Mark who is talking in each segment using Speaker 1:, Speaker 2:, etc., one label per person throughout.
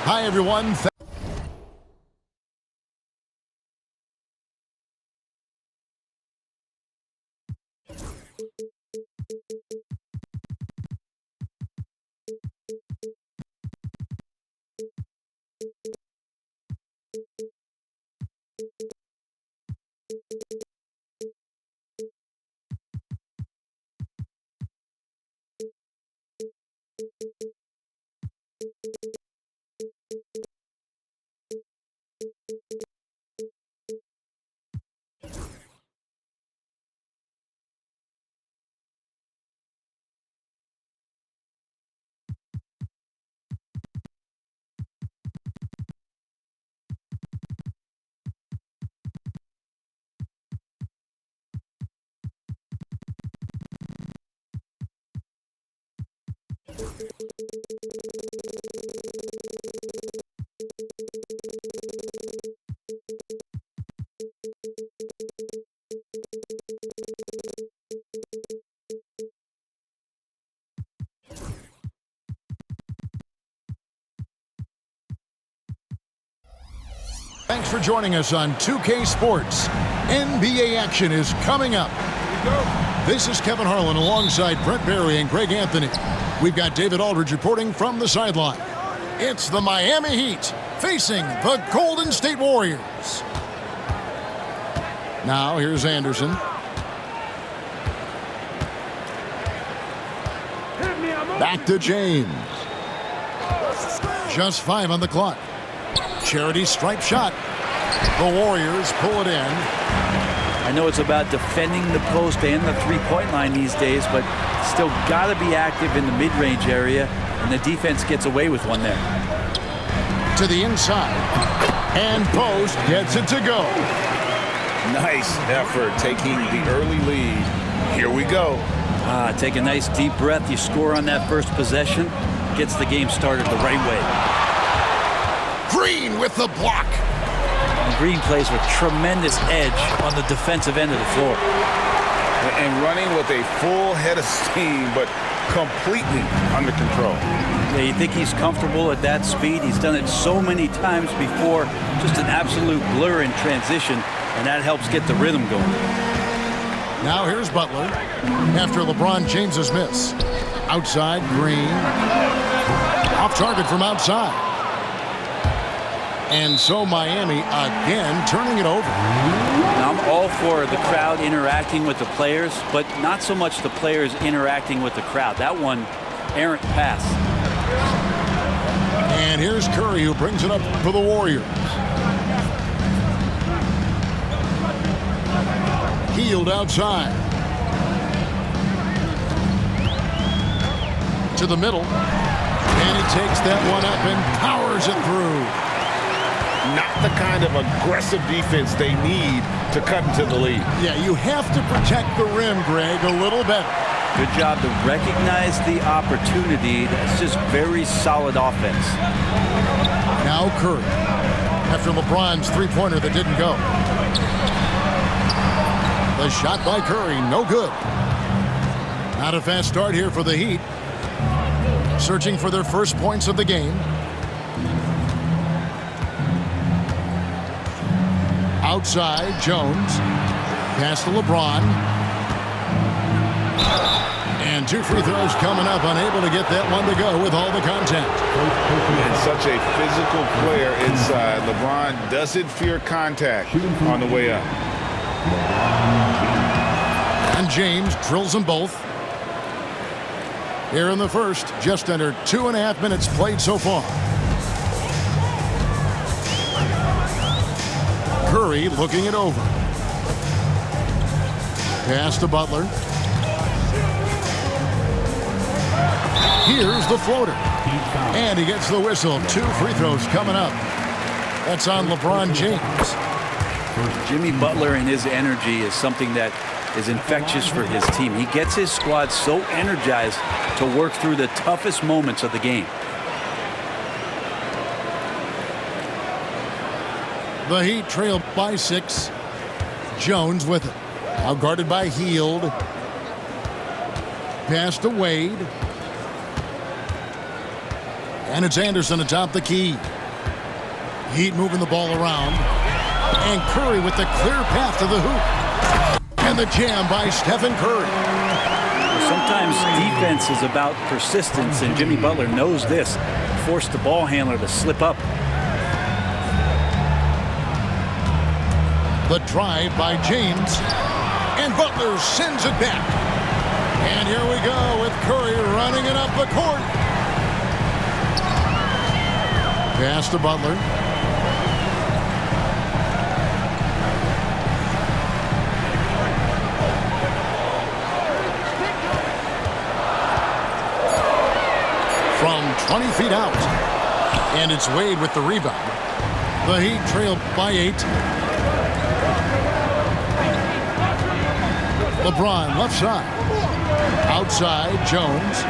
Speaker 1: Hi, everyone. Thanks for joining us on 2K Sports. NBA action is coming up. This is Kevin Harlan alongside Brent Barry and Greg Anthony. We've got David Aldridge reporting from the sideline. It's the Miami Heat facing the Golden State Warriors. Now here's Anderson. Back to James. Just 5 on the clock. Charity stripe shot. The Warriors pull it in.
Speaker 2: I know it's about defending the post and the three-point line these days, but still got to be active in the mid-range area, and the defense gets away with one there.
Speaker 1: To the inside. And Post gets it to go.
Speaker 3: Nice effort taking the early lead. Here we go.
Speaker 2: Take a nice deep breath. You score on that first possession. Gets the game started the right way.
Speaker 1: Green with the block.
Speaker 2: And Green plays with tremendous edge on the defensive end of the floor.
Speaker 3: And running with a full head of steam, but completely under control.
Speaker 2: Yeah, you think he's comfortable at that speed. He's done it so many times before. Just an absolute blur in transition, and that helps get the rhythm going.
Speaker 1: Now here's Butler after LeBron James's miss. Outside, Green. Off target from outside. And so Miami again turning it over.
Speaker 2: Now I'm all for the crowd interacting with the players, but not so much the players interacting with the crowd. That one, errant pass.
Speaker 1: And here's Curry who brings it up for the Warriors. Healed outside. To the middle. And he takes that one up and powers it through.
Speaker 3: Not the kind of aggressive defense they need to cut into the lead.
Speaker 1: Yeah, you have to protect the rim, Greg, a little better.
Speaker 2: Good job to recognize the opportunity. That's just very solid offense.
Speaker 1: Now Curry. After LeBron's three-pointer that didn't go. The shot by Curry, no good. Not a fast start here for the Heat. Searching for their first points of the game. Outside, Jones. Pass to LeBron. And 2 free throws coming up. Unable to get that one to go with all the contact.
Speaker 3: And such a physical player inside. LeBron doesn't fear contact on the way up.
Speaker 1: And James drills them both. Here in the first, just under 2.5 minutes played so far. Curry looking it over. Pass to Butler. Here's the floater. And he gets the whistle. 2 free throws coming up. That's on LeBron James.
Speaker 2: Jimmy Butler and his energy is something that is infectious for his team. He gets his squad so energized to work through the toughest moments of the game.
Speaker 1: The Heat trail by 6. Jones with it. Now guarded by Hield. Pass to Wade. And it's Anderson atop the key. Heat moving the ball around. And Curry with the clear path to the hoop. And the jam by Stephen Curry.
Speaker 2: Sometimes defense is about persistence, and Jimmy Butler knows this. Forced the ball handler to slip up.
Speaker 1: The drive by James. And Butler sends it back. And here we go with Curry running it up the court. Pass to Butler. From 20 feet out. And it's Wade with the rebound. The Heat trailed by 8. LeBron left side. Outside, Jones.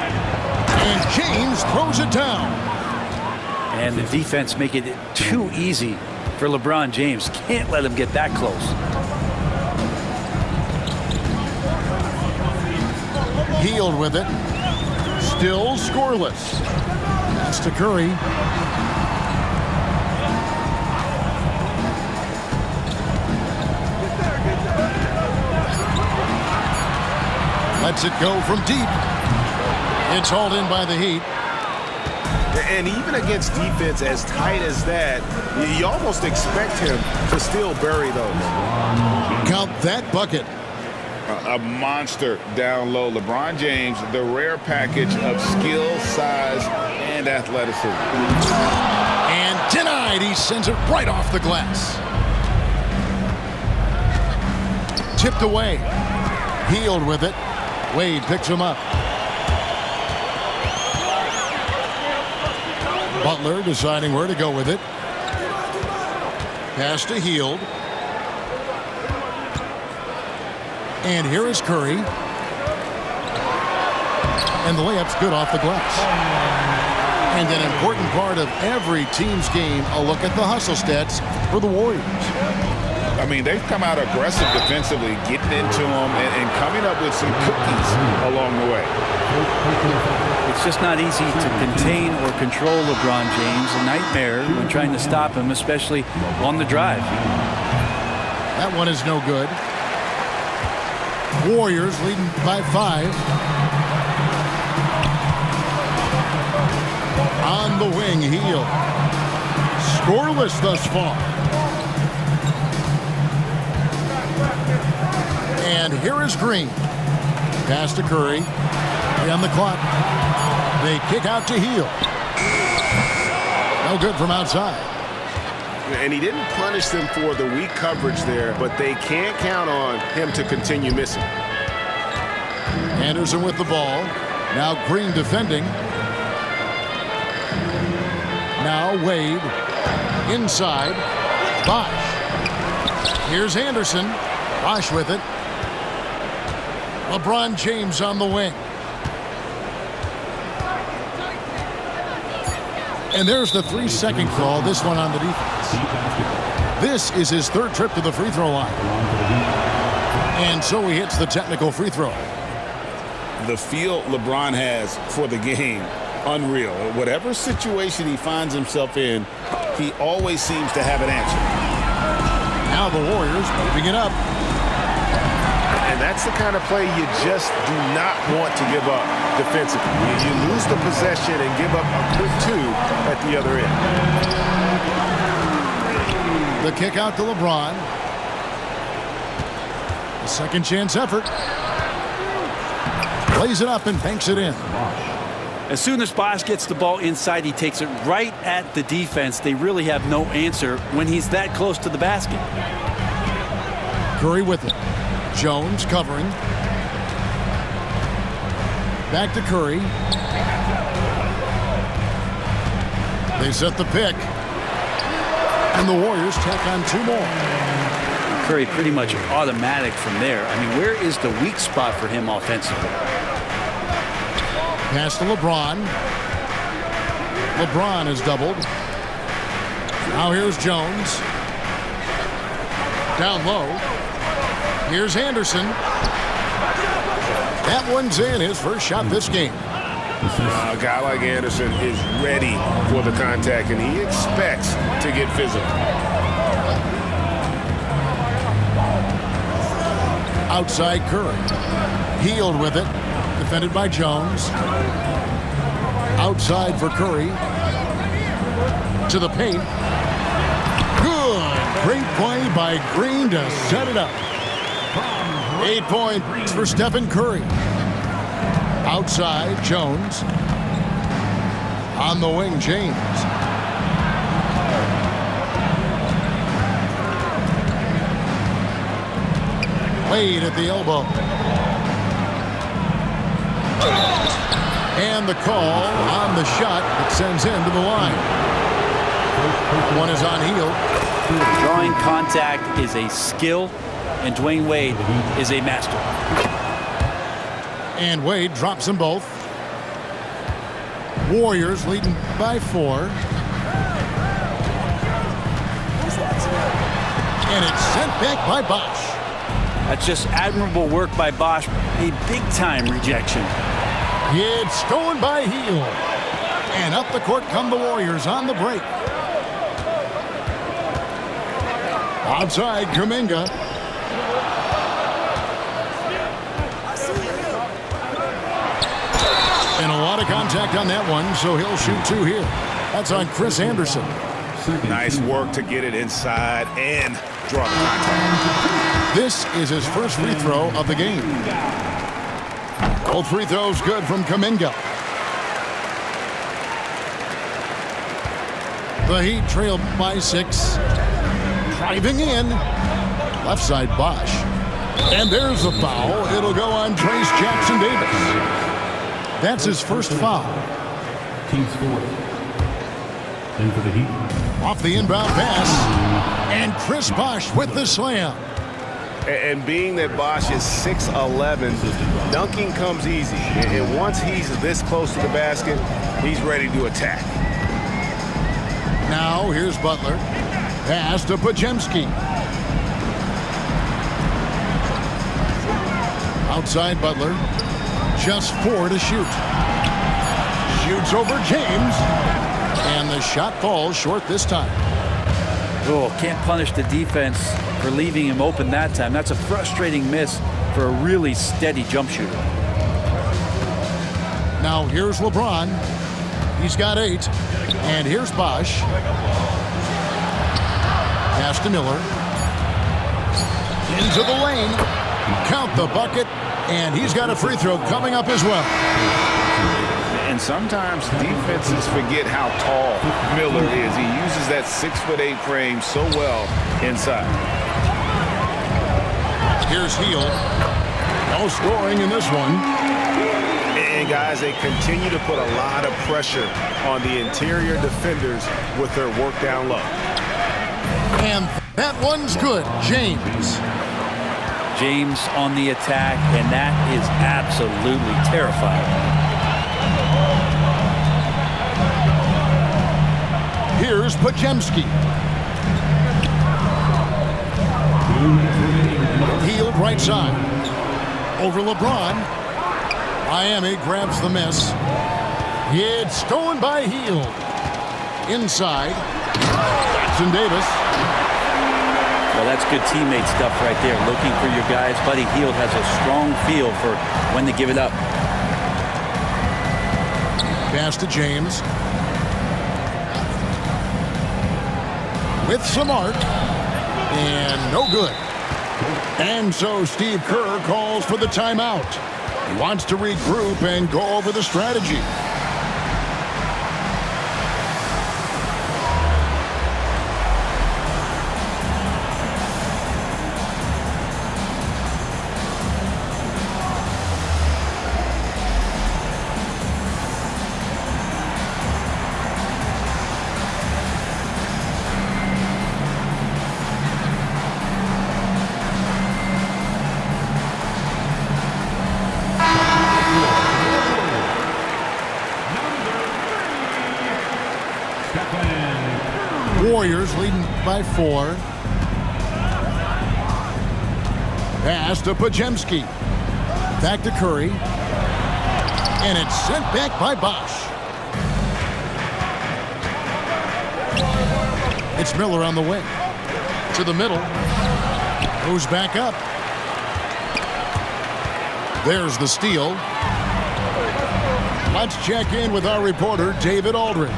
Speaker 1: And James throws it down.
Speaker 2: And the defense make it too easy for LeBron James. Can't let him get that close.
Speaker 1: Hield with it. Still scoreless. That's to Curry. Lets it go from deep. It's hauled in by the Heat.
Speaker 4: And even against defense as tight as that, you almost expect him to still bury those.
Speaker 1: Count that bucket.
Speaker 3: A monster down low. LeBron James, the rare package of skill, size, and athleticism.
Speaker 1: And denied. He sends it right off the glass. Tipped away. Hield with it. Wade picks him up. Butler deciding where to go with it. Pass to Hield. And here is Curry. And the layup's good off the glass. And an important part of every team's game, a look at the hustle stats for the Warriors.
Speaker 3: I mean, they've come out aggressive defensively, getting into them and coming up with some cookies along the way.
Speaker 2: It's just not easy to contain or control LeBron James. A nightmare when trying to stop him, especially on the drive.
Speaker 1: That one is no good. Warriors leading by 5. On the wing, Hield. Scoreless thus far. And here is Green. Pass to Curry. On the clock. They kick out to Hield. No good from outside.
Speaker 4: And he didn't punish them for the weak coverage there, but they can't count on him to continue missing.
Speaker 1: Anderson with the ball. Now Green defending. Now Wade. Inside. Bosh. Here's Anderson. Bosh with it. LeBron James on the wing. And there's the 3-second call, this one on the defense. This is his 3rd trip to the free throw line. And so he hits the technical free throw.
Speaker 3: The feel LeBron has for the game, unreal. Whatever situation he finds himself in, he always seems to have an answer.
Speaker 1: Now the Warriors moving it up.
Speaker 4: And that's the kind of play you just do not want to give up defensively. You lose the possession and give up a quick 2 at the other end.
Speaker 1: The kick out to LeBron. A second chance effort. Plays it up and banks it in.
Speaker 2: As soon as Bosh gets the ball inside, he takes it right at the defense. They really have no answer when he's that close to the basket.
Speaker 1: Curry with it. Jones covering. Back to Curry. They set the pick. And the Warriors tack on 2 more.
Speaker 2: Curry pretty much automatic from there. I mean, where is the weak spot for him offensively?
Speaker 1: Pass to LeBron. LeBron is doubled. Now here's Jones. Down low. Here's Anderson. That one's in, his first shot this game.
Speaker 4: A guy like Anderson is ready for the contact, and he expects to get physical.
Speaker 1: Outside Curry. Healed with it. Defended by Jones. Outside for Curry. To the paint. Good. Great play by Green to set it up. 8 points for Stephen Curry. Outside, Jones. On the wing, James. Wade at the elbow. And the call on the shot that sends him to the line. One is on Hield.
Speaker 2: Drawing contact is a skill, and Dwayne Wade is a master.
Speaker 1: And Wade drops them both. Warriors leading by 4. And it's sent back by Bosch.
Speaker 2: That's just admirable work by Bosch. A big-time rejection.
Speaker 1: It's stolen by Hield. And up the court come the Warriors on the break. Outside, Kuminga. And a lot of contact on that one, so he'll shoot 2 here. That's on Chris Anderson.
Speaker 3: Nice work to get it inside and draw the contact.
Speaker 1: This is his first free throw of the game. Both free throws good from Kuminga. The Heat trailed by 6. Driving in. Left side, Bosch. And there's the foul. It'll go on Trace Jackson-Davis. That's his first foul.
Speaker 5: Team score. In for the Heat.
Speaker 1: Off the inbound pass. And Chris Bosch with the slam.
Speaker 4: And being that Bosch is 6'11", dunking comes easy. And once he's this close to the basket, he's ready to attack.
Speaker 1: Now here's Butler. Pass to Podziemski. Outside Butler. Just 4 to shoot. Shoots over James. And the shot falls short this time.
Speaker 2: Oh, can't punish the defense for leaving him open that time. That's a frustrating miss for a really steady jump shooter.
Speaker 1: Now here's LeBron. He's got 8. And here's Bosch. Pass to Miller. Into the lane. Count the bucket. And he's got a free throw coming up as well.
Speaker 3: And sometimes defenses forget how tall Miller is. He uses that 6'8" frame so well inside.
Speaker 1: Here's Hield. No scoring in this one.
Speaker 4: And guys, they continue to put a lot of pressure on the interior defenders with their work down low.
Speaker 1: And that one's good. James.
Speaker 2: James on the attack, and that is absolutely terrifying.
Speaker 1: Here's Podziemski. Hield right side. Over LeBron. Miami grabs the miss. It's stolen by Hield. Inside. Jackson-Davis.
Speaker 2: Well, that's good teammate stuff right there. Looking for your guys. Buddy Hield has a strong feel for when to give it up.
Speaker 1: Pass to James. With some arc. And no good. And so Steve Kerr calls for the timeout. He wants to regroup and go over the strategy. Warriors leading by 4. Pass to Podziemski. Back to Curry. And it's sent back by Bosch. It's Miller on the wing. To the middle. Goes back up. There's the steal. Let's check in with our reporter, David Aldridge.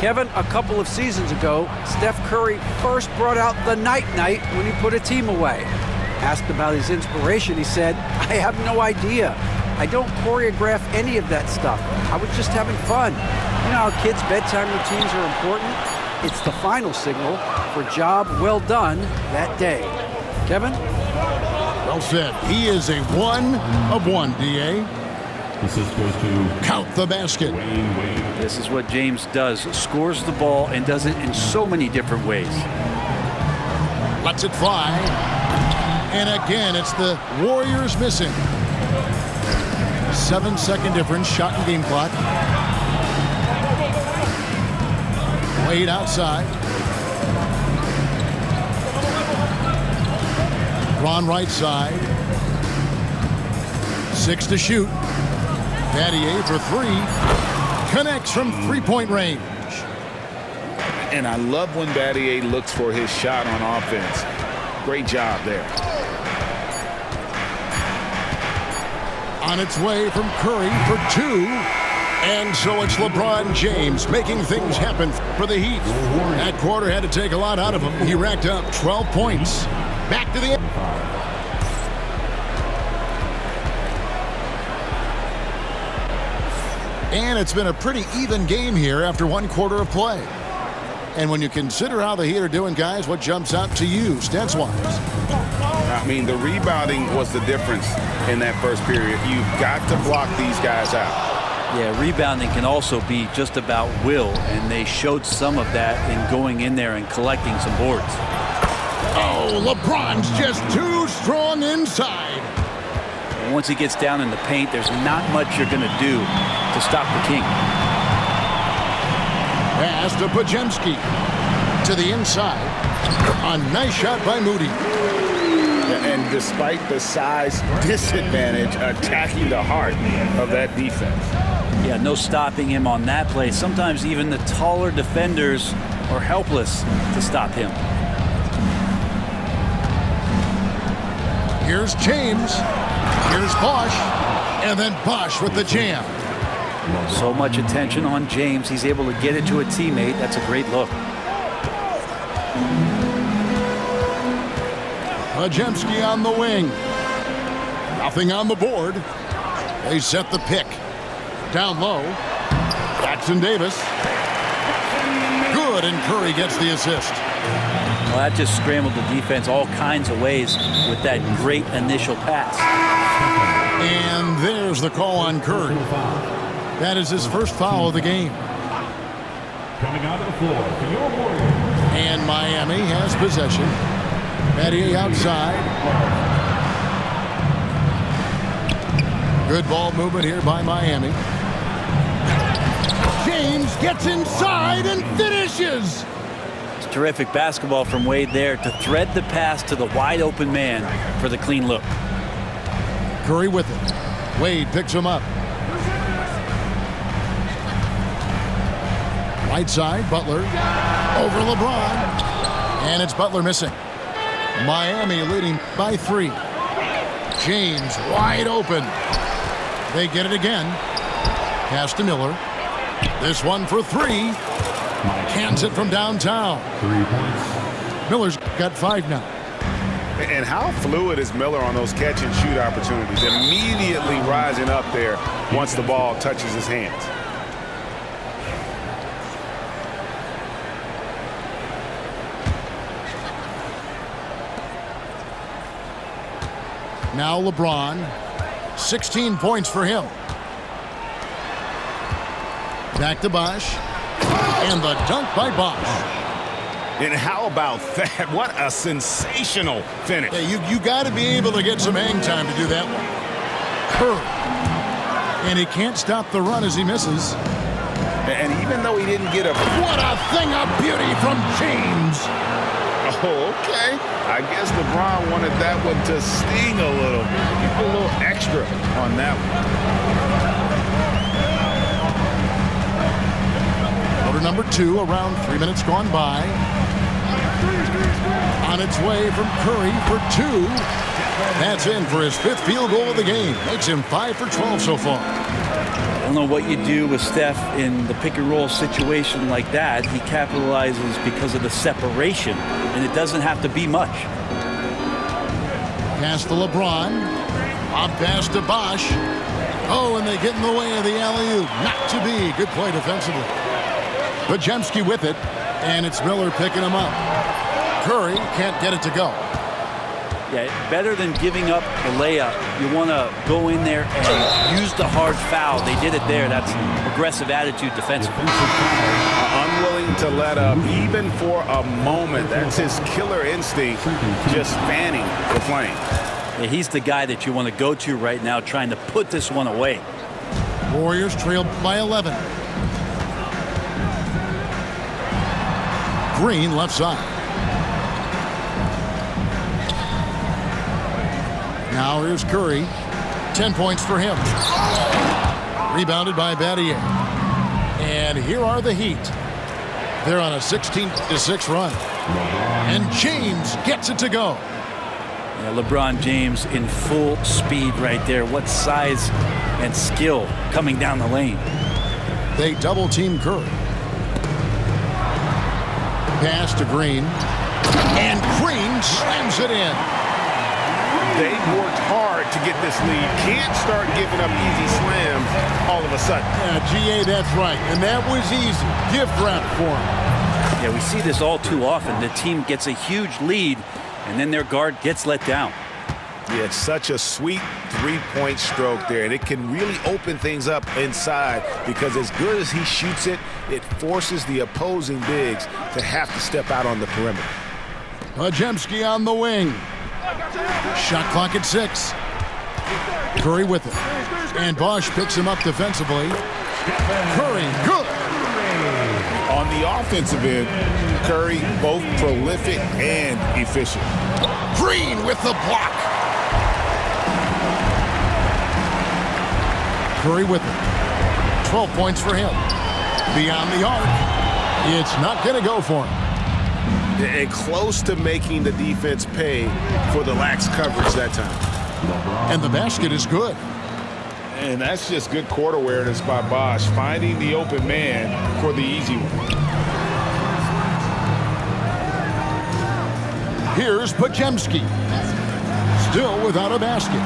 Speaker 6: Kevin, a couple of seasons ago, Steph Curry first brought out the night-night when he put a team away. Asked about his inspiration, he said, "I have no idea. I don't choreograph any of that stuff. I was just having fun." You know how kids' bedtime routines are important? It's the final signal for job well done that day. Kevin?
Speaker 1: Well said. He is a 1 of 1, D.A.
Speaker 5: Assist goes to
Speaker 1: Count the basket.
Speaker 5: Wayne.
Speaker 2: This is what James does. Scores the ball and does it in so many different ways.
Speaker 1: Lets it fly. And again, it's the Warriors missing. 7-second difference, shot and game clock. Wade outside. Ron right side. 6 to shoot. Battier for 3. Connects from three-point range.
Speaker 3: And I love when Battier looks for his shot on offense. Great job there.
Speaker 1: On its way from Curry for 2. And so it's LeBron James making things happen for the Heat. That quarter had to take a lot out of him. He racked up 12 points. Back to the end. And it's been a pretty even game here after one quarter of play. And when you consider how the Heat are doing, guys, what jumps out to you, stats-wise?
Speaker 3: I mean, the rebounding was the difference in that first period. You've got to block these guys out.
Speaker 2: Yeah, rebounding can also be just about will, and they showed some of that in going in there and collecting some boards.
Speaker 1: Oh, LeBron's just too strong inside.
Speaker 2: And once he gets down in the paint, there's not much you're going to do to stop the King.
Speaker 1: Pass to Podziemski. To the inside. A nice shot by Moody.
Speaker 3: And despite the size disadvantage, attacking the heart of that defense.
Speaker 2: Yeah, no stopping him on that play. Sometimes even the taller defenders are helpless to stop him.
Speaker 1: Here's James. Here's Bosch. And then Bosch with the jam.
Speaker 2: So much attention on James. He's able to get it to a teammate. That's a great look.
Speaker 1: Podziemski on the wing. Nothing on the board. They set the pick. Down low. Jackson Davis. Good, and Curry gets the assist.
Speaker 2: Well, that just scrambled the defense all kinds of ways with that great initial pass.
Speaker 1: And there's the call on Curry. That is his first foul of the game.
Speaker 5: Coming out of the floor for your Warriors.
Speaker 1: And Miami has possession. Battier outside. Good ball movement here by Miami. James gets inside and finishes.
Speaker 2: It's terrific basketball from Wade there to thread the pass to the wide open man for the clean look.
Speaker 1: Curry with it. Wade picks him up. Right side, Butler. Over LeBron. And it's Butler missing. Miami leading by 3. James wide open. They get it again. Pass to Miller. This one for 3. Cans it from downtown.
Speaker 5: 3 points.
Speaker 1: Miller's got 5 now.
Speaker 3: And how fluid is Miller on those catch and shoot opportunities? Immediately rising up there once the ball touches his hands.
Speaker 1: Now LeBron. 16 points for him. Back to Bosch. And the dunk by Bosch.
Speaker 3: And how about that? What a sensational finish.
Speaker 1: Yeah, you got to be able to get some hang time to do that one. Curry. And he can't stop the run as he misses.
Speaker 3: And even though he didn't get a...
Speaker 1: What a thing of beauty from James.
Speaker 3: Oh, okay. I guess LeBron wanted that one to sting a little. Give a little extra extra on that one.
Speaker 1: Quarter number 2, around 3 minutes gone by. On its way from Curry for 2. That's in for his 5th field goal of the game. Makes him 5 for 12 so far.
Speaker 2: I don't know what you do with Steph in the pick-and-roll situation like that. He capitalizes because of the separation, and it doesn't have to be much.
Speaker 1: Pass to LeBron. Up pass to Bosch. Oh, and they get in the way of the alley-oop. Not to be. Good play defensively. Podziemski with it, and it's Miller picking him up. Curry can't get it to go.
Speaker 2: Yeah, better than giving up the layup. You want to go in there and use the hard foul. They did it there. That's aggressive attitude defensively.
Speaker 3: Unwilling to let up even for a moment. That's his killer instinct, just fanning the flame.
Speaker 2: Yeah, he's the guy that you want to go to right now trying to put this one away.
Speaker 1: Warriors trailed by 11. Green left side. Now here's Curry. 10 points for him. Rebounded by Battier. And here are the Heat. They're on a 16-6 run. And James gets it to go.
Speaker 2: Yeah, LeBron James in full speed right there. What size and skill coming down the lane.
Speaker 1: They double team Curry. Pass to Green. And Green slams it in.
Speaker 3: They worked hard to get this lead. Can't start giving up easy slams all of a sudden.
Speaker 1: Yeah, GA, that's right. And that was easy. Gift wrap for him.
Speaker 2: Yeah, we see this all too often. The team gets a huge lead, and then their guard gets let down.
Speaker 4: Yeah, it's such a sweet three-point stroke there, and it can really open things up inside because as good as he shoots it, it forces the opposing bigs to have to step out on the perimeter.
Speaker 1: Podziemski on the wing. Shot clock at 6. Curry with it. And Bosch picks him up defensively. Curry, good.
Speaker 3: On the offensive end, Curry both prolific and efficient.
Speaker 1: Green with the block. Curry with it. 12 points for him. Beyond the arc. It's not going to go for him.
Speaker 4: And close to making the defense pay for the lax coverage that time.
Speaker 1: And the basket is good.
Speaker 3: And that's just good court awareness by Bosch, finding the open man for the easy one.
Speaker 1: Here's Podziemski. Still without a basket.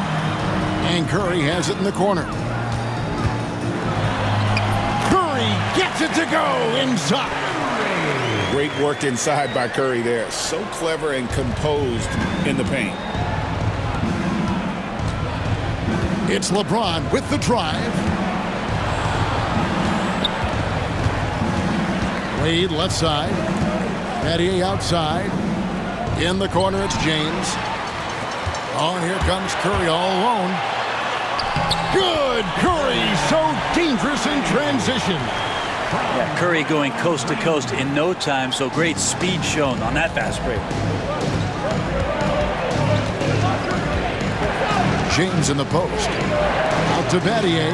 Speaker 1: And Curry has it in the corner. Curry gets it to go inside.
Speaker 3: Great work inside by Curry there. So clever and composed in the paint.
Speaker 1: It's LeBron with the drive. Wade left side. Battier outside. In the corner, it's James. Oh, and here comes Curry all alone. Good! Curry, so dangerous in transition.
Speaker 2: Yeah, Curry going coast to coast in no time, so great speed shown on that fast break.
Speaker 1: James in the post. Out to Battier.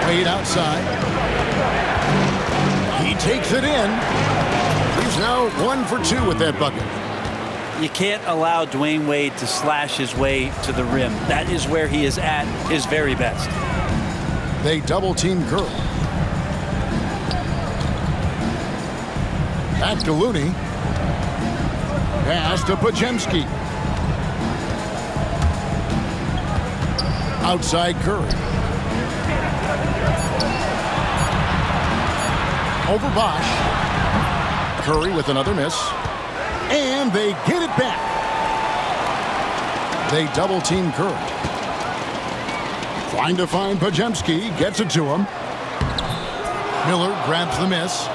Speaker 1: Wade outside. He takes it in. He's now 1 for 2 with that bucket.
Speaker 2: You can't allow Dwayne Wade to slash his way to the rim. That is where he is at his very best.
Speaker 1: They double team Curry. Back to Looney. Pass to Podziemski. Outside Curry. Over Bosch. Curry with another miss. And they get it back. They double team Curry. Trying to find Podziemski. Gets it to him. Miller grabs the miss.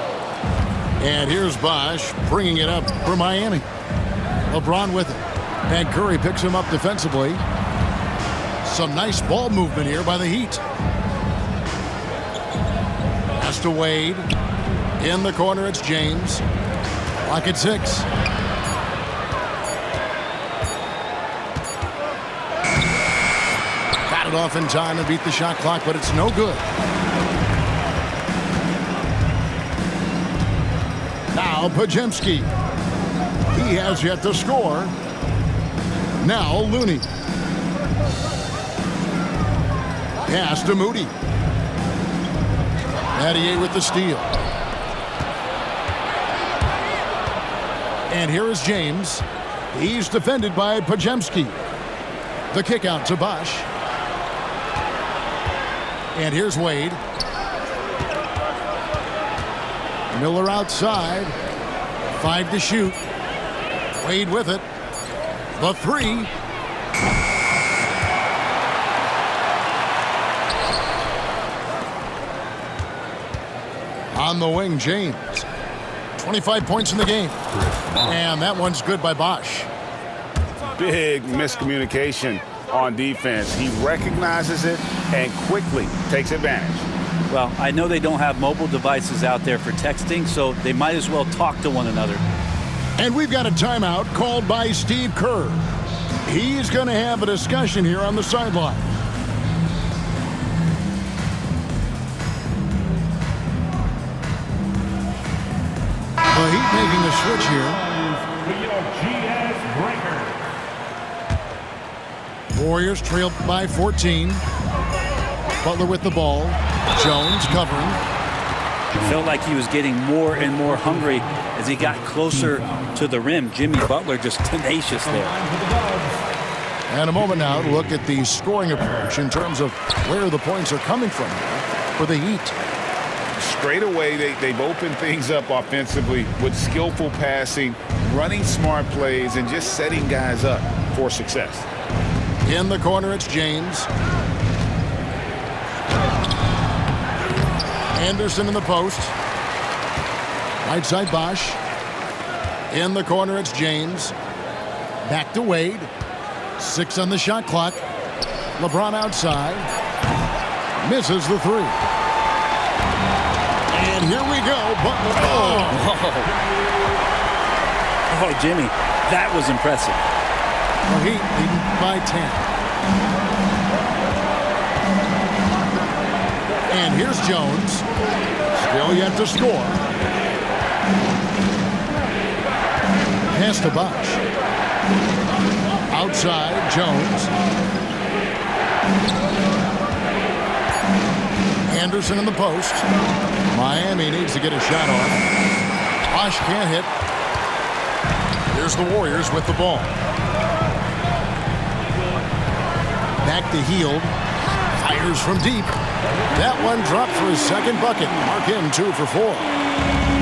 Speaker 1: And here's Bosch bringing it up for Miami. LeBron with it. And Curry picks him up defensively. Some nice ball movement here by the Heat. Pass to Wade. In the corner, it's James. Clock at 6. Got it off in time to beat the shot clock, but it's no good. Now Podziemski. He has yet to score. Now Looney. Pass to Moody. Mattier with the steal. And here is James. He's defended by Podziemski. The kick out to Bosch. And here's Wade. Miller outside. 5 to shoot. Wade with it. The 3. On the wing, James. 25 points in the game. And that one's good by Bosch.
Speaker 3: Big miscommunication on defense. He recognizes it and quickly takes advantage.
Speaker 2: Well, I know they don't have mobile devices out there for texting, so they might as well talk to one another.
Speaker 1: And we've got a timeout called by Steve Kerr. He's going to have a discussion here on the sideline. The Heat making a switch here. Warriors trailed by 14. Butler with the ball. Jones covering.
Speaker 2: It felt like he was getting more and more hungry as he got closer to the rim. Jimmy Butler just tenacious there.
Speaker 1: And a moment now to look at the scoring approach in terms of where the points are coming from for the Heat.
Speaker 3: Straight away, they've opened things up offensively with skillful passing, running smart plays, and just setting guys up for success.
Speaker 1: In the corner, it's James. Anderson in the post. Right side, Bosch. In the corner, it's James. Back to Wade. 6 on the shot clock. LeBron outside. Misses the 3. And here we go.
Speaker 2: Oh, Jimmy, that was impressive.
Speaker 1: The Heat leading by 10. And here's Jones. Still yet to score. Pass to Bosch. Outside, Jones. Anderson in the post. Miami needs to get a shot off. Bosch can't hit. Here's the Warriors with the ball. Back to Hield. Fires from deep. That one dropped for his second bucket. Mark him 2 for 4.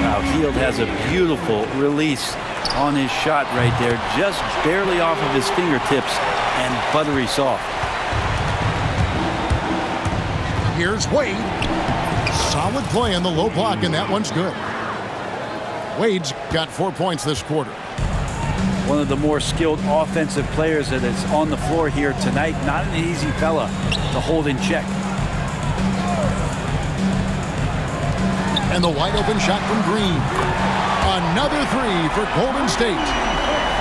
Speaker 2: Now Hield has a beautiful release on his shot right there. Just barely off of his fingertips and buttery soft.
Speaker 1: Here's Wade. Solid play on the low block, and that one's good. Wade's got 4 points this quarter.
Speaker 2: One of the more skilled offensive players that is on the floor here tonight. Not an easy fella to hold in check.
Speaker 1: And the wide open shot from Green. Another 3 for Golden State.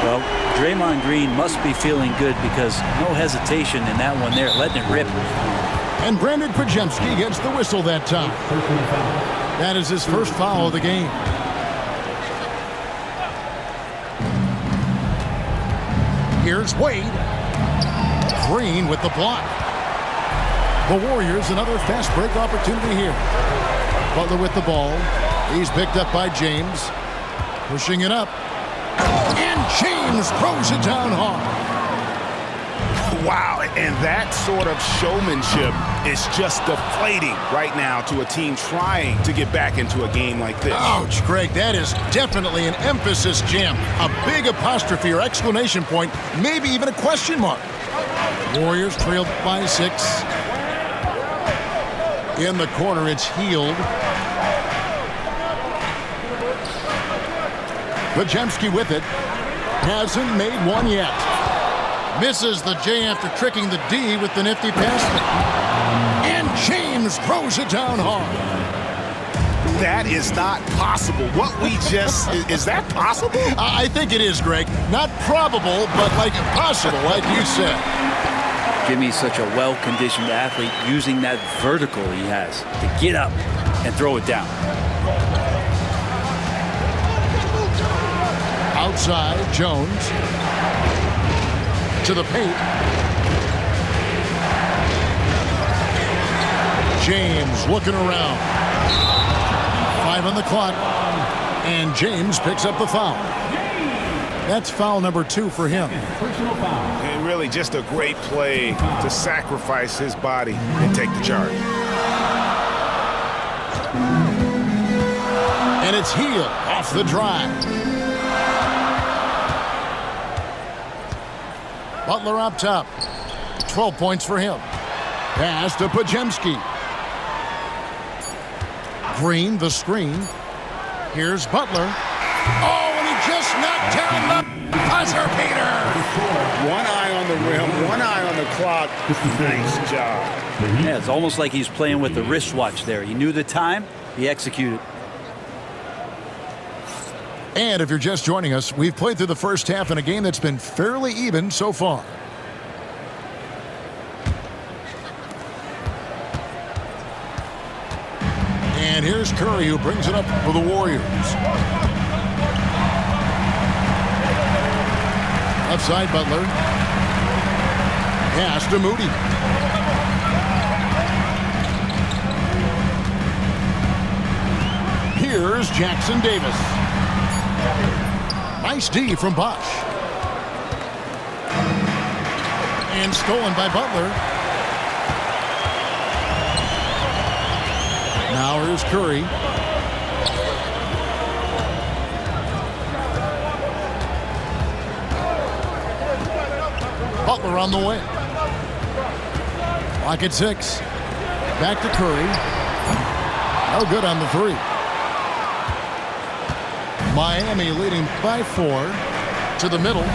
Speaker 2: Well, Draymond Green must be feeling good because no hesitation in that one there, letting it rip.
Speaker 1: And Brandon Podziemski gets the whistle that time. That is his first foul of the game. Here's Wade. Green with the block. The Warriors, another fast break opportunity here. Butler with the ball. He's picked up by James. Pushing it up. And James throws it down hard.
Speaker 3: Wow, and that sort of showmanship is just deflating right now to a team trying to get back into a game like this.
Speaker 1: Ouch, Greg, that is definitely an emphasis jam. A big apostrophe or exclamation point, maybe even a question mark. Warriors trailed by 6. In the corner, it's Hield. Podziemski with it. Hasn't made one yet. Misses the J after tricking the D with the nifty pass. And James throws it down hard.
Speaker 3: That is not possible. What we just... is that possible?
Speaker 1: I think it is, Greg. Not probable, but like possible, like you said.
Speaker 2: Jimmy's such a well-conditioned athlete, using that vertical he has to get up and throw it down.
Speaker 1: Outside, Jones. To the paint. James looking around. 5 on the clock. And James picks up the foul. That's foul number 2 for him.
Speaker 4: And really just a great play to sacrifice his body and take the charge.
Speaker 1: And it's Hield off the drive. Butler up top. 12 points for him. Pass to Podziemski. Green, the screen. Here's Butler. Oh, and he just knocked down the buzzer beater.
Speaker 3: One eye on the rim, one eye on the clock. Nice job.
Speaker 2: Yeah, it's almost like he's playing with the wristwatch there. He knew the time, he executed.
Speaker 1: And if you're just joining us, we've played through the first half in a game that's been fairly even so far. And here's Curry, who brings it up for the Warriors. Left side, Butler. Pass to Moody. Here's Jackson Davis. Nice D from Bosch. And stolen by Butler. Now here's Curry. Butler on the way. Lock at 6. Back to Curry. No good on the 3. Miami leading by 4 to the middle.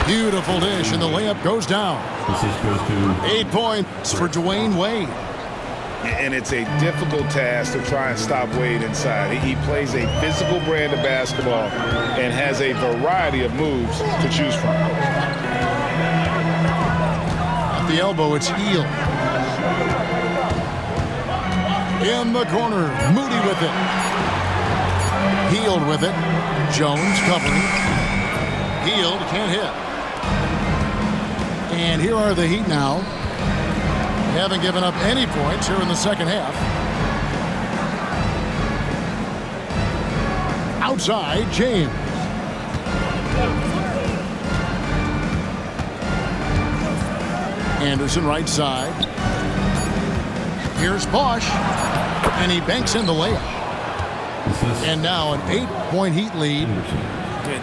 Speaker 1: Beautiful dish, and the layup goes down. 8 points for Dwayne Wade.
Speaker 3: And it's a difficult task to try and stop Wade inside. He plays a physical brand of basketball and has a variety of moves to choose from.
Speaker 1: At the elbow, it's Hield. In the corner, Moody with it. Hield with it. Jones covering. Hield can't hit. And here are the Heat now. They haven't given up any points here in the second half. Outside, James. Anderson right side. Here's Bosch. And he banks in the layup. And now an 8-point Heat lead.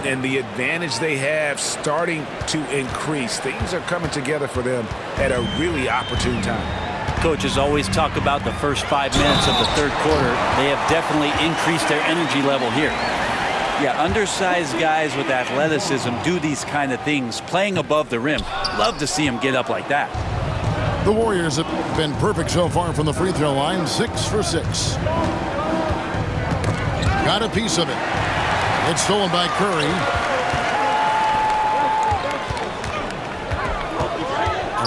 Speaker 4: And the advantage they have starting to increase. Things are coming together for them at a really opportune time.
Speaker 2: Coaches always talk about the first 5 minutes of the third quarter. They have definitely increased their energy level here. Yeah, undersized guys with athleticism do these kind of things, playing above the rim. Love to see them get up like that.
Speaker 1: The Warriors have been perfect so far from the free throw line, 6 for 6. Got a piece of it. It's stolen by Curry.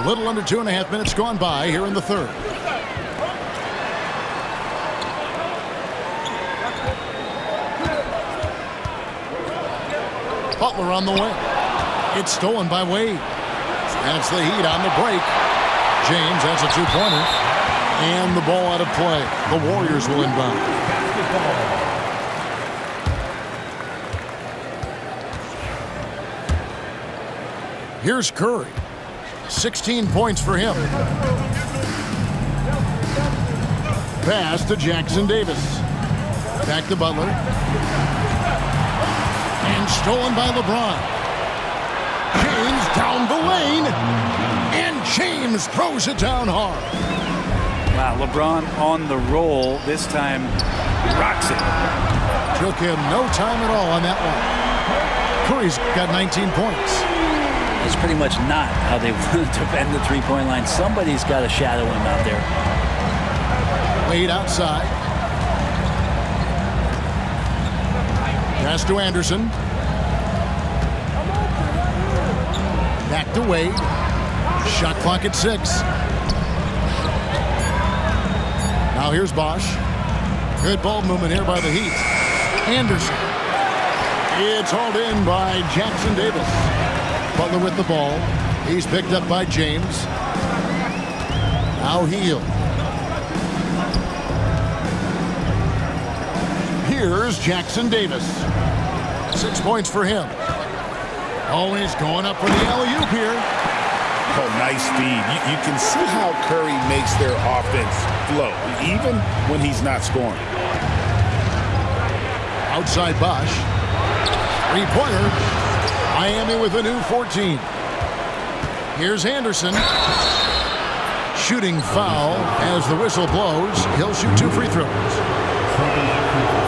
Speaker 1: A little under 2.5 minutes gone by here in the third. Butler on the way. It's stolen by Wade. And it's the Heat on the break. James has a 2-pointer. And the ball out of play. The Warriors will inbound. Here's Curry. 16 points for him. Pass to Jackson Davis. Back to Butler. And stolen by LeBron. James down the lane. And James throws it down hard.
Speaker 2: Wow, LeBron on the roll. This time, rocks it.
Speaker 1: Took him no time at all on that one. Curry's got 19 points.
Speaker 2: That's pretty much not how they want to defend the three-point line. Somebody's got to shadow him out there.
Speaker 1: Wade outside. Pass to Anderson. Back to Wade. Shot clock at 6. Now here's Bosch. Good ball movement here by the Heat. Anderson. It's hauled in by Jackson Davis. Butler with the ball. He's picked up by James. Now Hield. Here's Jackson Davis. 6 points for him. Always going up for the alley-oop here.
Speaker 3: Oh, nice feed. You can see how Curry makes their offense flow, even when he's not scoring.
Speaker 1: Outside Bosch. Three-pointer. Miami with a new 14. Here's Anderson. Shooting foul as the whistle blows. He'll shoot 2 free throws.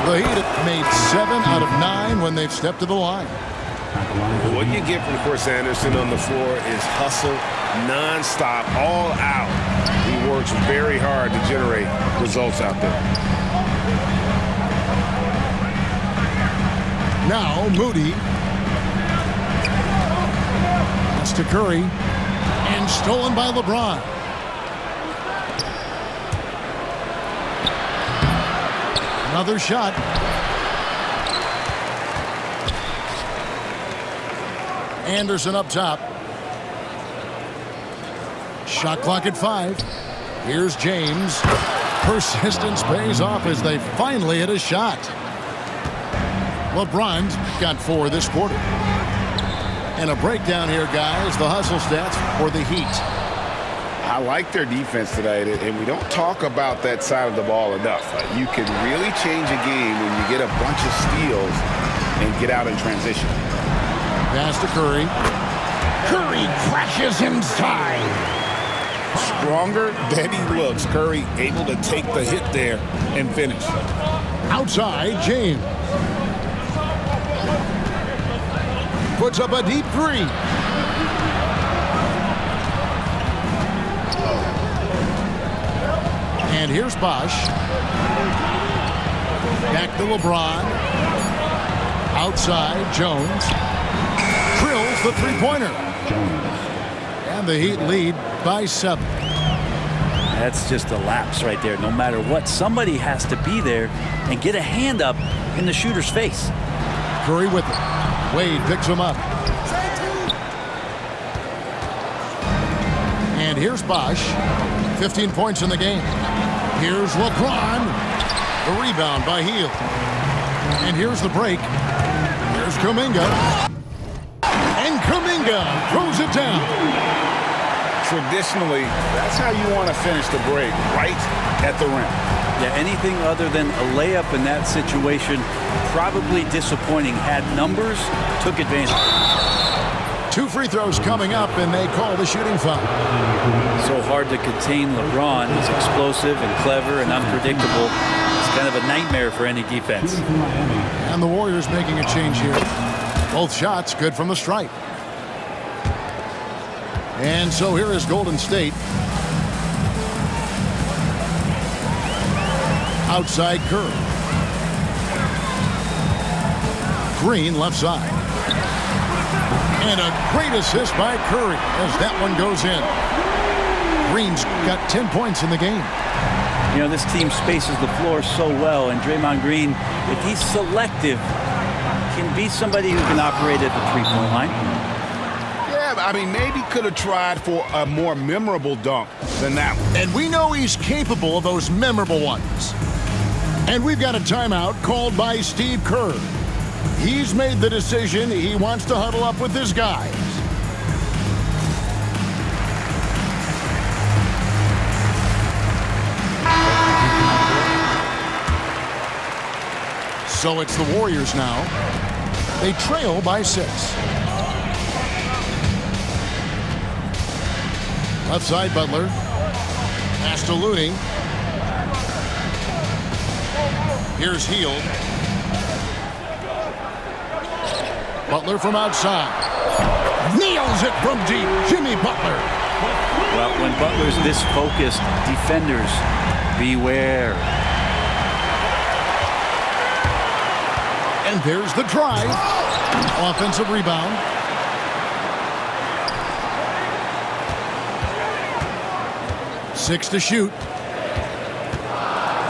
Speaker 1: The Heat have made 7 out of 9 when they've stepped to the line.
Speaker 4: What you get from Chris Anderson on the floor is hustle, nonstop, all out. He works very hard to generate results out there.
Speaker 1: Now Moody. That's to Curry. And stolen by LeBron. Another shot. Anderson up top. Shot clock at 5. Here's James. Persistence pays off as they finally hit a shot. LeBron's got 4 this quarter. And a breakdown here, guys. The hustle stats for the Heat.
Speaker 3: I like their defense tonight, and we don't talk about that side of the ball enough. You can really change a game when you get a bunch of steals and get out in transition.
Speaker 1: Pass to Curry. Curry crashes inside.
Speaker 3: Stronger than he looks. Curry able to take the hit there and finish.
Speaker 1: Outside, James. Puts up a deep 3. And here's Bosch. Back to LeBron. Outside, Jones. Drills the three-pointer. And the Heat lead by 7.
Speaker 2: That's just a lapse right there. No matter what, somebody has to be there and get a hand up in the shooter's face.
Speaker 1: Curry with it. Wade picks him up. And here's Bosch. 15 points in the game. Here's LeBron. The rebound by Hield. And here's the break. Here's Kuminga. And Kuminga throws it down.
Speaker 3: Traditionally, that's how you want to finish the break, right at the rim.
Speaker 2: Yeah, anything other than a layup in that situation, probably disappointing. Had numbers, took advantage.
Speaker 1: 2 free throws coming up, and they call the shooting foul.
Speaker 2: So hard to contain LeBron. He's explosive and clever and unpredictable. It's kind of a nightmare for any defense.
Speaker 1: And the Warriors making a change here. Both shots good from the stripe. And so here is Golden State. Outside Curry. Green left side. And a great assist by Curry as that one goes in. Green's got 10 points in the game.
Speaker 2: You know, this team spaces the floor so well, and Draymond Green, if he's selective, can be somebody who can operate at the three-point line.
Speaker 3: Yeah, I mean, maybe could have tried for a more memorable dunk than that one.
Speaker 1: And we know he's capable of those memorable ones. And we've got a timeout called by Steve Kerr. He's made the decision he wants to huddle up with his guys. So it's the Warriors now. They trail by 6. Left side, Butler. Pass to Looney. Here's Hield. Butler from outside. Nails it from deep. Jimmy Butler.
Speaker 2: Well, when Butler's this focused, defenders, beware.
Speaker 1: And there's the drive. Offensive rebound. 6 to shoot.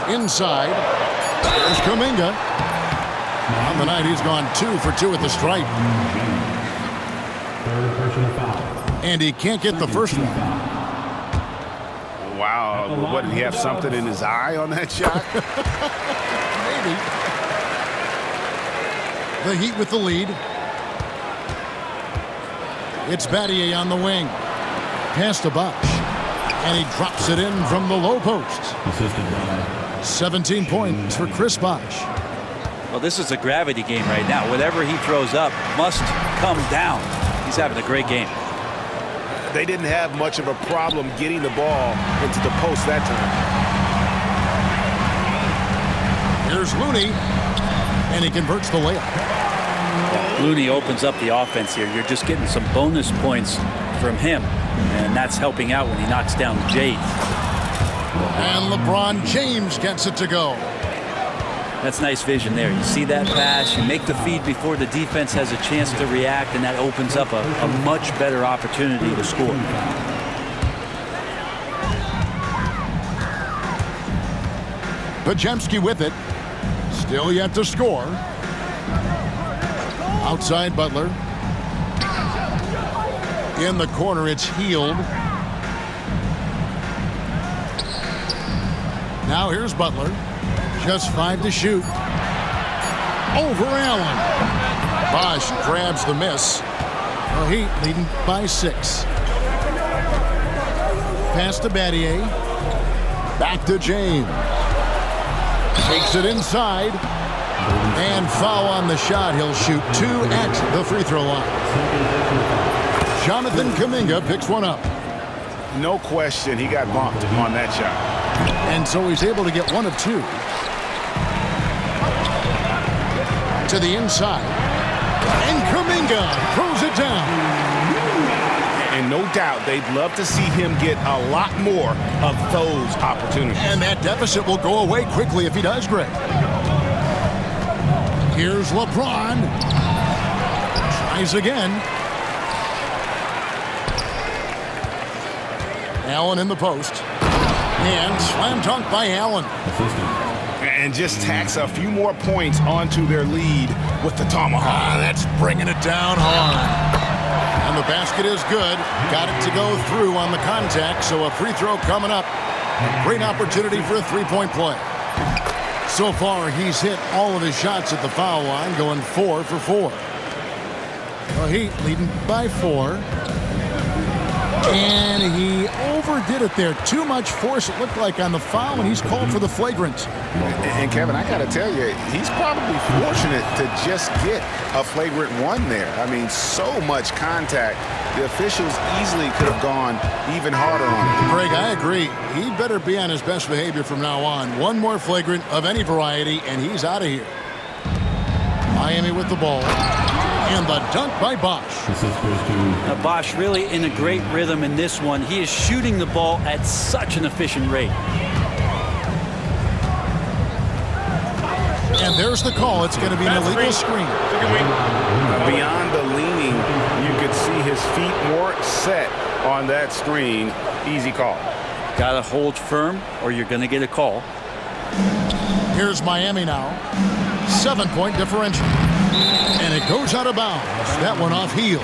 Speaker 1: Inside. There's Kuminga. On the night, he's gone 2 for 2 at the stripe.
Speaker 5: Third personal foul.
Speaker 1: And he can't get the first one.
Speaker 3: Wow. What, did he have something in his eye on that shot?
Speaker 1: Maybe. The Heat with the lead. It's Battier on the wing. Pass to Bosch. And he drops it in from the low post.
Speaker 5: Assisted by
Speaker 1: 17 points for Chris Bosch.
Speaker 2: Well, this is a gravity game right now. Whatever he throws up must come down. He's having a great game.
Speaker 4: They didn't have much of a problem getting the ball into the post that time.
Speaker 1: Here's Looney. And he converts the layup.
Speaker 2: Looney opens up the offense here. You're just getting some bonus points from him, and that's helping out when he knocks down Jade.
Speaker 1: And LeBron James gets it to go.
Speaker 2: That's nice vision there. You see that pass, you make the feed before the defense has a chance to react, and that opens up a much better opportunity to score.
Speaker 1: Podziemski with it. Still yet to score. Outside Butler. In the corner, it's Healed. Now here's Butler. Just 5 to shoot. Over Allen. Bosch grabs the miss. The Heat leading by 6. Pass to Battier. Back to James. Takes it inside. And foul on the shot. He'll shoot 2 at the free throw line. Jonathan Kuminga picks one up.
Speaker 3: No question, he got bumped on that shot.
Speaker 1: And so he's able to get 1 of 2. To the inside. And Kuminga throws it down.
Speaker 3: And no doubt they'd love to see him get a lot more of those opportunities.
Speaker 1: And that deficit will go away quickly if he does, Greg. Here's LeBron. Tries again. Allen in the post. And slam dunk by Allen.
Speaker 3: And just tacks a few more points onto their lead with the tomahawk.
Speaker 1: That's bringing it down hard. And the basket is good. Got it to go through on the contact, so a free throw coming up. A great opportunity for a three-point play. So far, he's hit all of his shots at the foul line, going 4 for 4. The Heat leading by 4. And he overdid it there. Too much force, it looked like, on the foul, and he's called for the flagrant.
Speaker 3: And Kevin, I got to tell you, he's probably fortunate to just get a flagrant 1 there. I mean, so much contact. The officials easily could have gone even harder on him.
Speaker 1: Greg, I agree. He better be on his best behavior from now on. 1 more flagrant of any variety, and he's out of here. Miami with the ball. And the dunk by Bosch.
Speaker 2: Now Bosch really in a great rhythm in this one. He is shooting the ball at such an efficient rate.
Speaker 1: And there's the call. It's going to be an illegal screen.
Speaker 3: Beyond the leaning, you could see his feet more set on that screen. Easy call.
Speaker 2: Got to hold firm or you're going to get a call.
Speaker 1: Here's Miami now. 7-point differential. And it goes out of bounds. That one off heel.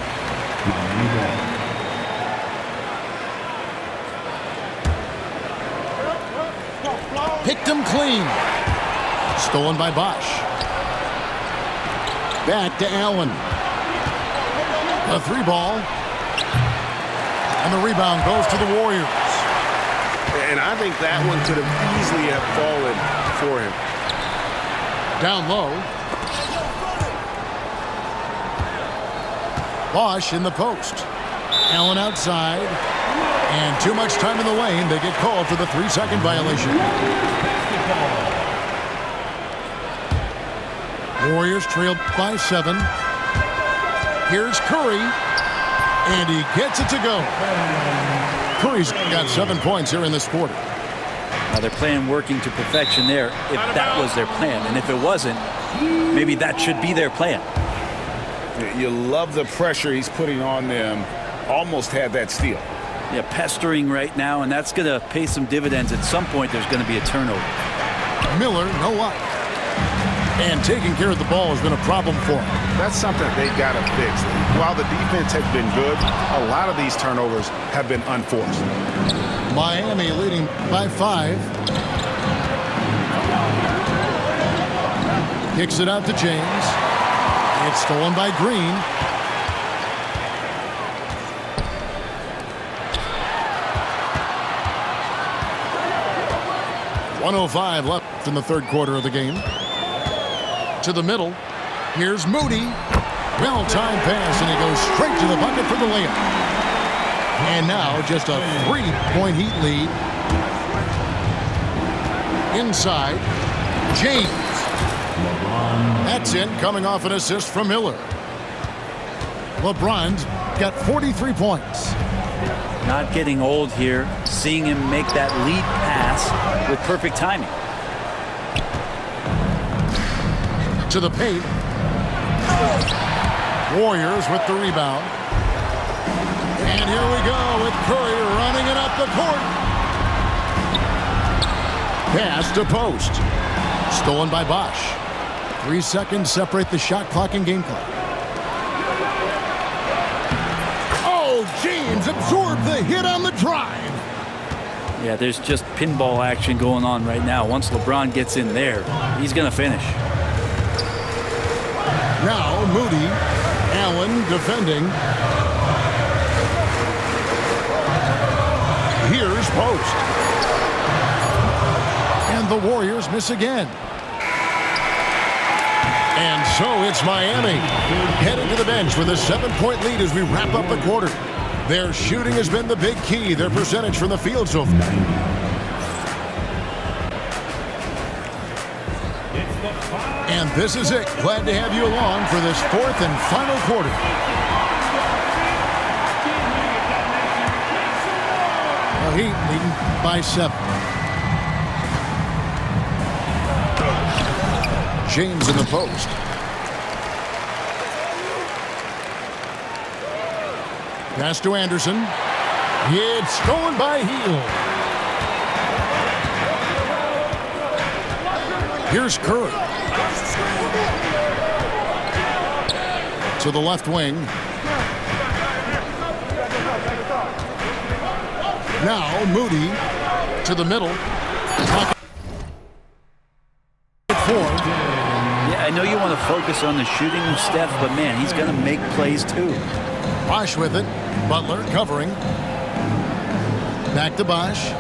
Speaker 1: Picked him clean. Stolen by Bosch. Back to Allen. A 3-ball. And the rebound goes to the Warriors.
Speaker 3: And I think that one could have easily have fallen for him.
Speaker 1: Down low. Bosch in the post. Allen outside. And too much time in the lane. They get called for the 3-second violation. Warriors trailed by 7. Here's Curry. And he gets it to go. Curry's got 7 points here in this quarter.
Speaker 2: Now they're playing working to perfection there if that was their plan. And if it wasn't, maybe that should be their plan.
Speaker 3: You love the pressure he's putting on them. Almost had that steal.
Speaker 2: Yeah, pestering right now, and that's going to pay some dividends. At some point, there's going to be a turnover.
Speaker 1: Miller, no luck. And taking care of the ball has been a problem for him.
Speaker 3: That's something they've got to fix. While the defense has been good, a lot of these turnovers have been unforced.
Speaker 1: Miami leading by 5. Kicks it out to James. It's stolen by Green. .105 left in the third quarter of the game. To the middle. Here's Moody. Well-timed pass, and he goes straight to the bucket for the layup. And now just a 3-point Heat lead. Inside, James. That's in, coming off an assist from Miller. LeBron's got 43 points.
Speaker 2: Not getting old here. Seeing him make that lead pass with perfect timing.
Speaker 1: To the paint. Warriors with the rebound. And here we go with Curry running it up the court. Pass to post. Stolen by Bosch. 3 seconds separate the shot clock and game clock. Oh, James absorbed the hit on the drive.
Speaker 2: Yeah, there's just pinball action going on right now. Once LeBron gets in there, he's going to finish.
Speaker 1: Now Moody. Allen defending. Here's post. And the Warriors miss again. And so it's Miami heading to the bench with a 7-point lead as we wrap up the quarter. Their shooting has been the big key. Their percentage from the field so far. And this is it. Glad to have you along for this 4th and final quarter. The Heat leading by 7. James in the post. Pass to Anderson. It's stolen by Hield. Here's Curry. To the left wing. Now Moody to the middle.
Speaker 2: Yeah, I know you want to focus on the shooting of Steph, but man, he's going to make plays too.
Speaker 1: Bosch with it. Butler covering. Back to Bosch.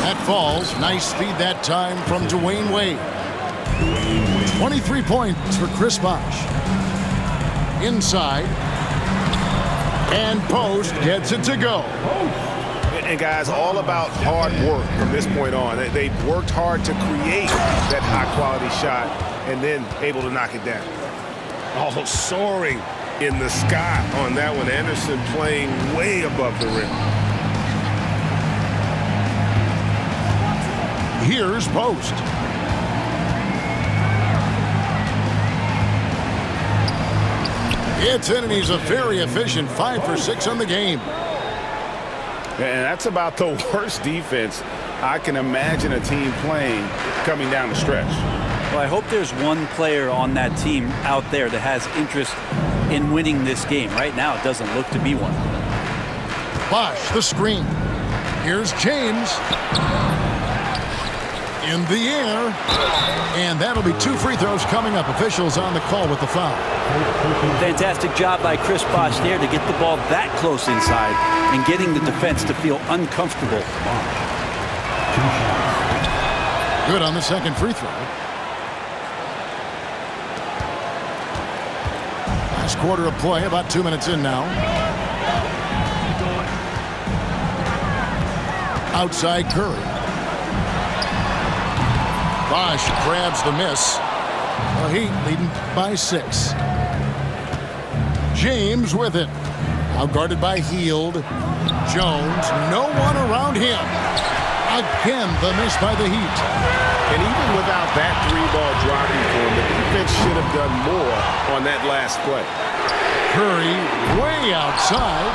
Speaker 1: That falls. Nice speed that time from Dwayne Wade. 23 points for Chris Bosch. Inside. And Post gets it to go.
Speaker 4: And guys, all about hard work from this point on. They've worked hard to create that high-quality shot and then able to knock it down. Oh, soaring in the sky on that one. Anderson playing way above the rim.
Speaker 1: Here's Post. It's in, and he's a very efficient 5 for 6 on the game.
Speaker 3: And that's about the worst defense I can imagine a team playing coming down the stretch.
Speaker 2: Well, I hope there's one player on that team out there that has interest in winning this game. Right now, it doesn't look to be one.
Speaker 1: Bosch, the screen. Here's James. In the air. And that'll be 2 free throws coming up. Officials on the call with the foul.
Speaker 2: Fantastic job by Chris Bosch there to get the ball that close inside and getting the defense to feel uncomfortable.
Speaker 1: Good on the second free throw. Last quarter of play, about 2 minutes in now. Outside Curry. Bosch grabs the miss. The Heat leading by 6. James with it. Out guarded by Hield. Jones, no one around him. Again, the miss by the Heat.
Speaker 3: And even without that 3-ball dropping for him, the defense should have done more on that last play.
Speaker 1: Curry way outside.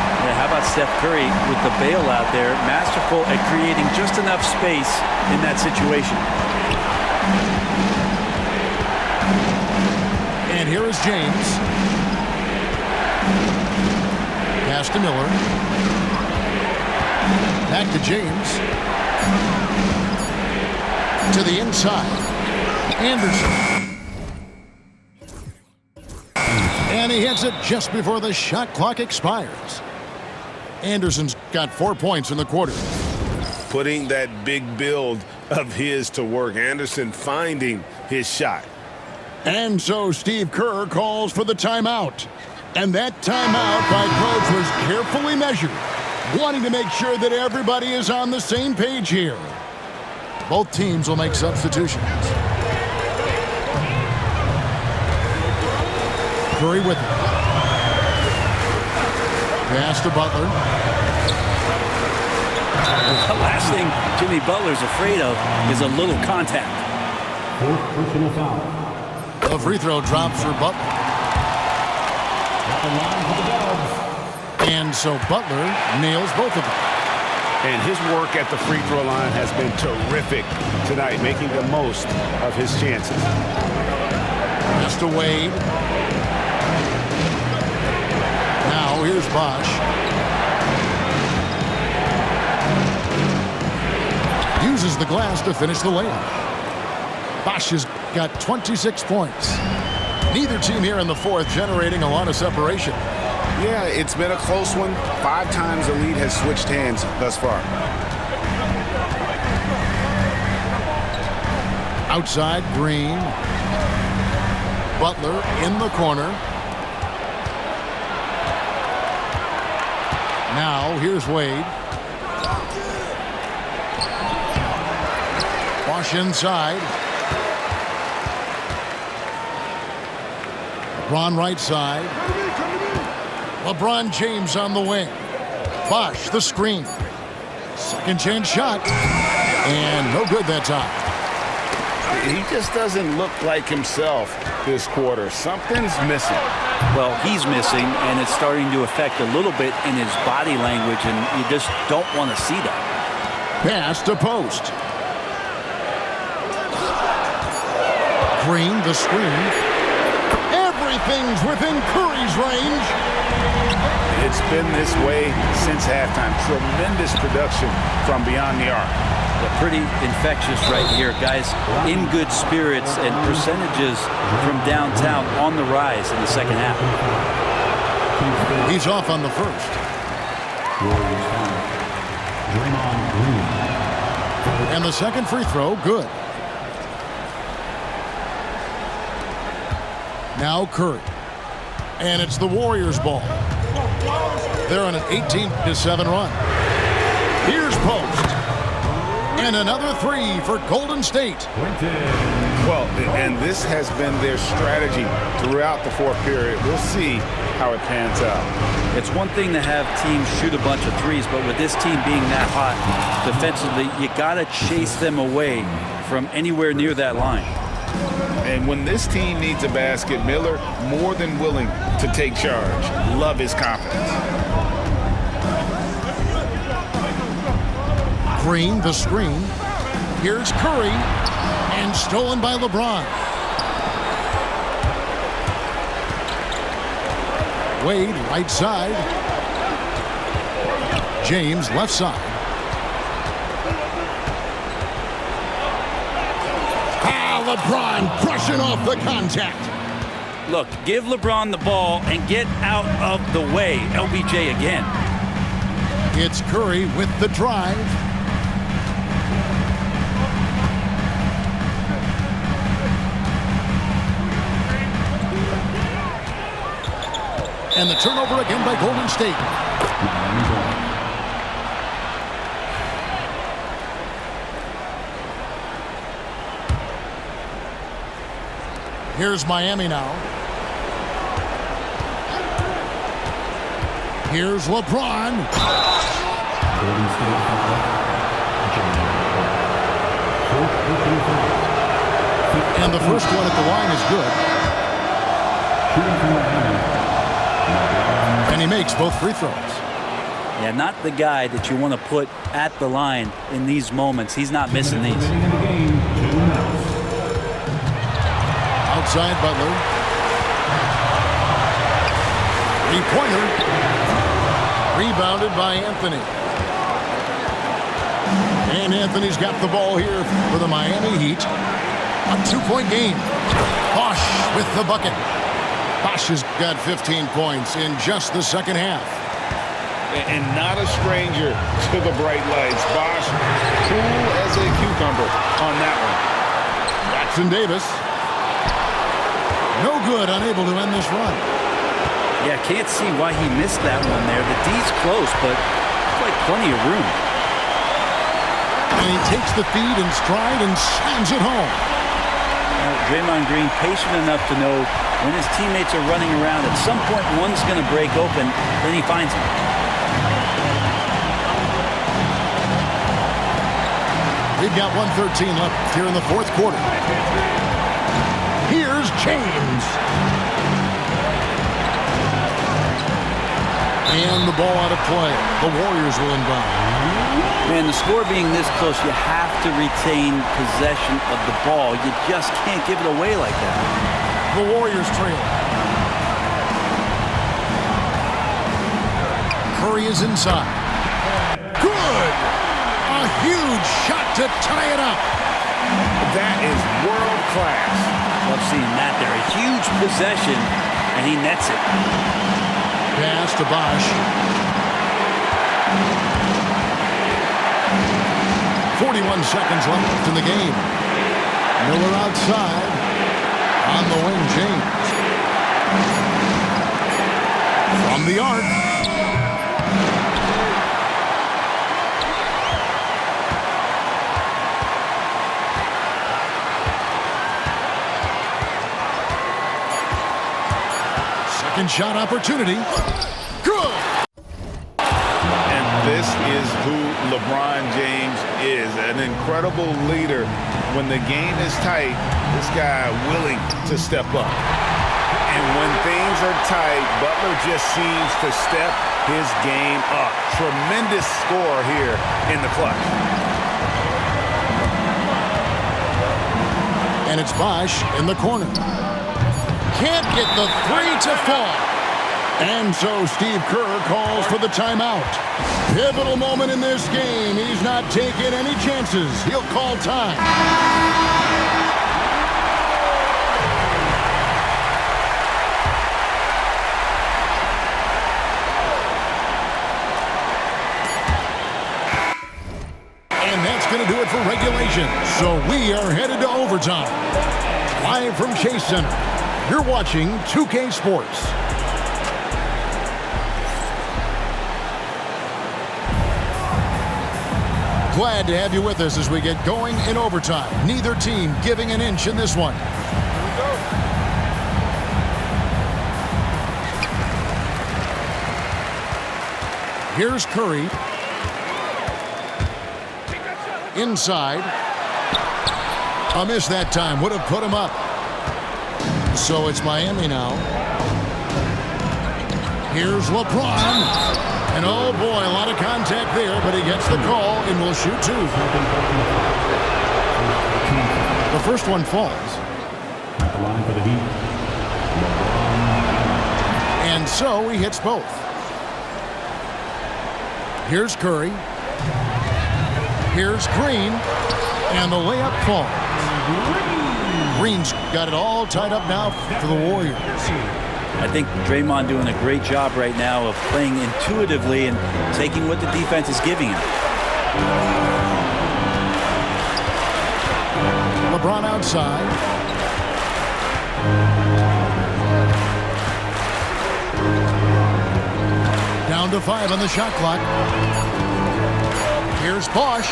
Speaker 2: Yeah, how about Steph Curry with the bailout there? Masterful at creating just enough space in that situation.
Speaker 1: And here is James. Pass to Miller. Back to James. To the inside. Anderson. And he hits it just before the shot clock expires. Anderson's got 4 points in the quarter.
Speaker 4: Putting that big build of his to work. Anderson finding his shot.
Speaker 1: And so Steve Kerr calls for the timeout. And that timeout by coach was carefully measured, wanting to make sure that everybody is on the same page here. Both teams will make substitutions. Curry with it. Pass to Butler.
Speaker 2: The last thing Jimmy Butler's afraid of is a little contact.
Speaker 5: Fourth personal foul.
Speaker 1: The free throw drops for Butler.
Speaker 5: At the line for the Dubs.
Speaker 1: And so Butler nails both of them.
Speaker 4: And his work at the free throw line has been terrific tonight, making the most of his chances.
Speaker 1: Pass to Wade. Now here's Bosch. Uses the glass to finish the layup. Bosch has got 26 points. Neither team here in the fourth generating a lot of separation.
Speaker 3: Yeah, it's been a close one. 5 times the lead has switched hands thus far.
Speaker 1: Outside, Green. Butler in the corner. Now, here's Wade. Bosch inside. LeBron right side. LeBron James on the wing. Bosch, the screen. Second chance shot. And no good that time.
Speaker 3: He just doesn't look like himself this quarter. Something's missing.
Speaker 2: Well, he's missing, and it's starting to affect a little bit in his body language, and you just don't want to see that.
Speaker 1: Pass to post. Green, the screen. Everything's within Curry's range.
Speaker 3: It's been this way since halftime. Tremendous production from beyond the arc.
Speaker 2: Yeah, pretty infectious right here, guys. In good spirits and percentages from downtown on the rise in the second half.
Speaker 1: He's off on the first. And the second free throw, good. Now Curry. And it's the Warriors' ball. They're on an 18-7 run. Here's Post. And another three for Golden State.
Speaker 3: Well, and this has been their strategy throughout the fourth period. We'll see how it pans out.
Speaker 2: It's one thing to have teams shoot a bunch of threes, but with this team being that hot defensively, you got to chase them away from anywhere near that line.
Speaker 3: And when this team needs a basket, Miller more than willing to take charge. Love his confidence.
Speaker 1: Green, the screen. Here's Curry. And stolen by LeBron. Wade, right side. James, left side. LeBron brushing off the contact.
Speaker 2: Look, give LeBron the ball and get out of the way. LBJ again.
Speaker 1: It's Curry with the drive. And the turnover again by Golden State. Here's Miami now. Here's LeBron. And the first one at the line is good. And he makes both free throws.
Speaker 2: Yeah, not the guy that you want to put at the line in these moments. He's not missing these.
Speaker 1: Outside Butler. Three-pointer. Rebounded by Anthony. And Anthony's got the ball here for the Miami Heat. A 2-point game. Bosch with the bucket. Bosch has got 15 points in just the second half.
Speaker 4: And not a stranger to the bright lights. Bosch, cool as a cucumber on that one.
Speaker 1: Jackson Davis. No good, unable to end this run.
Speaker 2: Yeah, can't see why he missed that one there. The D's close, but it's like plenty of room.
Speaker 1: And he takes the feed in stride and slams it home.
Speaker 2: Draymond Green patient enough to know when his teammates are running around, at some point one's going to break open, then he finds him.
Speaker 1: We've got 1:13 left here in the fourth quarter. Here's James. And the ball out of play. The Warriors will inbound.
Speaker 2: Man, the score being this close, you have to retain possession of the ball. You just can't give it away like that.
Speaker 1: The Warriors trail. Curry is inside. Good! A huge shot to tie it up.
Speaker 4: That is world class.
Speaker 2: Love seeing that there. A huge possession, and he nets it.
Speaker 1: Pass to Bosch. 41 seconds left in the game. Miller outside. On the wing, James. From the arc. Second shot opportunity. Good!
Speaker 4: And this is who LeBron James is. An incredible leader. When the game is tight, this guy willing to step up. And when things are tight, Butler just seems to step his game up. Tremendous score here in the clutch.
Speaker 1: And it's Bosch in the corner. Can't get the three to fall. And so Steve Kerr calls for the timeout. Pivotal moment in this game. He's not taking any chances. He'll call time. And that's going to do it for regulation. So we are headed to overtime. Live from Chase Center, you're watching 2K Sports. Glad to have you with us as we get going in overtime. Neither team giving an inch in this one. Here's Curry. Inside. A miss that time. Would have put him up. So it's Miami now. Here's LeBron. And oh boy, a lot of contact there, but he gets the call and will shoot two. The first one falls.
Speaker 5: At the line for the Heat.
Speaker 1: And so he hits both. Here's Curry. Here's Green. And the layup falls. Green's got it all tied up now for the Warriors.
Speaker 2: I think Draymond doing a great job right now of playing intuitively and taking what the defense is giving him.
Speaker 1: LeBron outside. Down to 5 on the shot clock. Here's Bosch.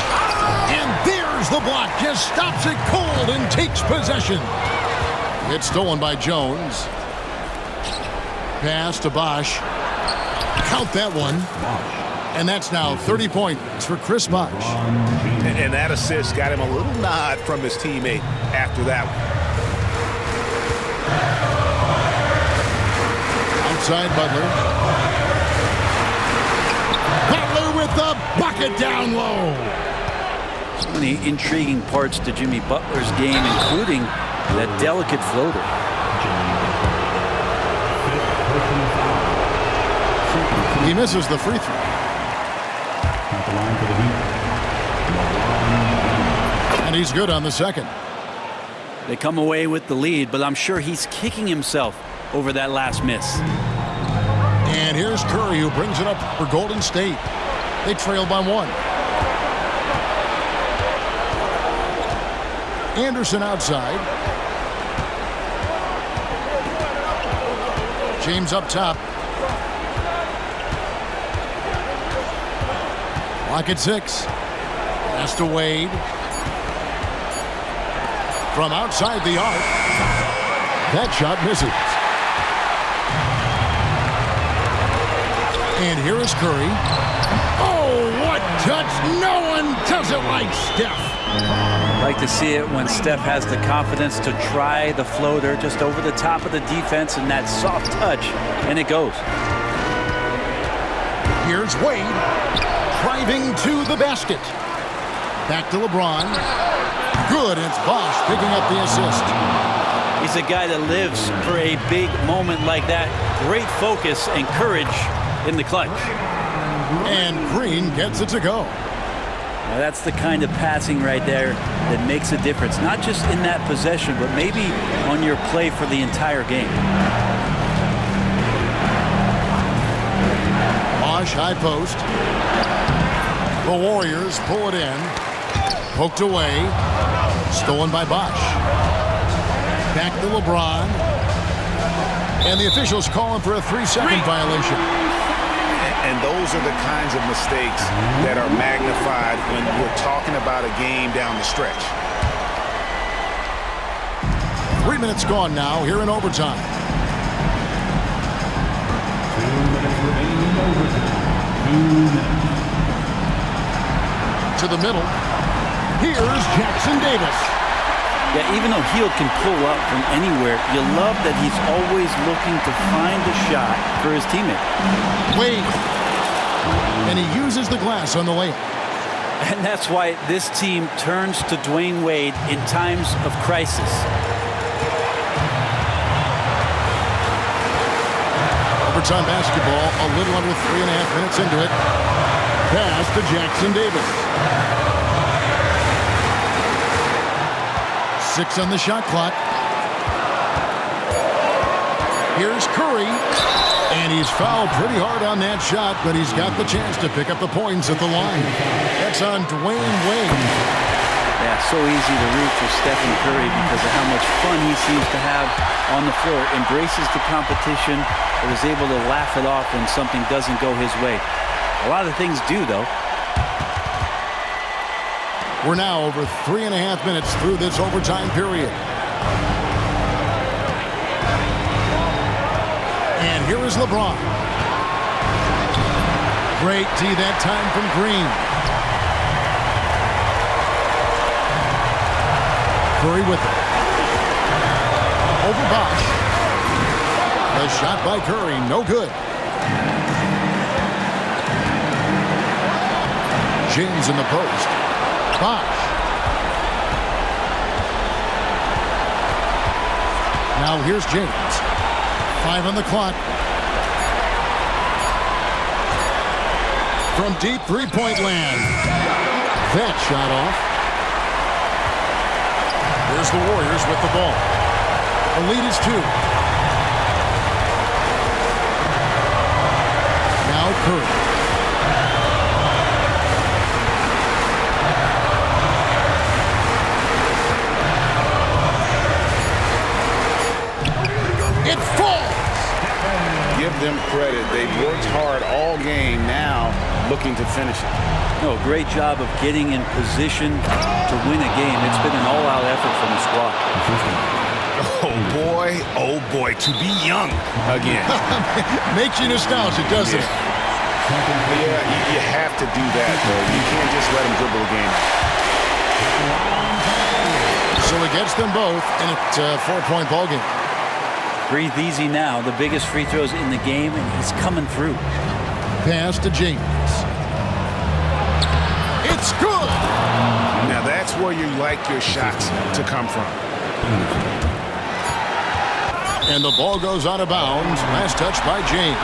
Speaker 1: And there's the block. Just stops it cold and takes possession. It's stolen by Jones. Pass to Bosch. Count that one. And that's now 30 points for Chris Bosch.
Speaker 4: And that assist got him a little nod from his teammate after that one.
Speaker 1: Outside Butler. it down low.
Speaker 2: So many intriguing parts to Jimmy Butler's game, including that delicate floater.
Speaker 1: He misses the free throw.
Speaker 5: At the line for the Heat.
Speaker 1: And he's good on the second.
Speaker 2: They come away with the lead, but I'm sure he's kicking himself over that last miss.
Speaker 1: And here's Curry, who brings it up for Golden State. They trail by 1. Anderson outside. James up top. Lock at 6. Pass to Wade. From outside the arc. That shot misses. And here is Curry. Oh, what touch! No one does it like Steph.
Speaker 2: Like to see it when Steph has the confidence to try the floater just over the top of the defense and that soft touch, and it goes.
Speaker 1: Here's Wade, driving to the basket. Back to LeBron. Good, it's Bosch picking up the assist.
Speaker 2: He's a guy that lives for a big moment like that. Great focus and courage in the clutch.
Speaker 1: And Green gets it to go.
Speaker 2: Now that's the kind of passing right there that makes a difference, not just in that possession, but maybe on your play for the entire game.
Speaker 1: Bosch high post. The Warriors pull it in. Poked away. Stolen by Bosch. Back to LeBron. And the officials calling for a 3-second violation.
Speaker 3: And those are the kinds of mistakes that are magnified when we're talking about a game down the stretch.
Speaker 1: 3 minutes gone now here in overtime.
Speaker 5: 2 minutes remaining in overtime. 2 minutes.
Speaker 1: To the middle. Here's Jackson Davis.
Speaker 2: Yeah, even though Hield can pull up from anywhere, you love that he's always looking to find a shot for his teammate.
Speaker 1: Wade. And he uses the glass on the layup.
Speaker 2: And that's why this team turns to Dwayne Wade in times of crisis.
Speaker 1: Overtime basketball, a little under 3.5 minutes into it. Pass to Jackson Davis. 6 on the shot clock. Here's Curry. And he's fouled pretty hard on that shot, but he's got the chance to pick up the points at the line. That's on Dwayne Wade.
Speaker 2: Yeah, so easy to root for Stephen Curry because of how much fun he seems to have on the floor. Embraces the competition, but is able to laugh it off when something doesn't go his way. A lot of things do, though.
Speaker 1: We're now over 3.5 minutes through this overtime period. And here is LeBron. Great D that time from Green. Curry with it. Over Bosch. The shot by Curry, no good. James in the post. Bosch. Now here's James. 5 on the clock. From deep three-point land. That shot off. Here's the Warriors with the ball. The lead is 2. Now Curry. It falls.
Speaker 3: Give them credit. They've worked hard all game, now looking to finish it.
Speaker 2: No, great job of getting in position to win a game. It's been an all-out effort from the squad.
Speaker 3: Oh boy, to be young again.
Speaker 1: Makes you nostalgic, doesn't it?
Speaker 3: Yeah, you have to do that, though. You can't just let them dribble a game.
Speaker 1: So it gets them both in a 4-point ball game.
Speaker 2: Breathe easy now. The biggest free throws in the game, and he's coming through.
Speaker 1: Pass to James. It's good.
Speaker 4: Now that's where you like your shots to come from.
Speaker 1: And the ball goes out of bounds. Last touch by James.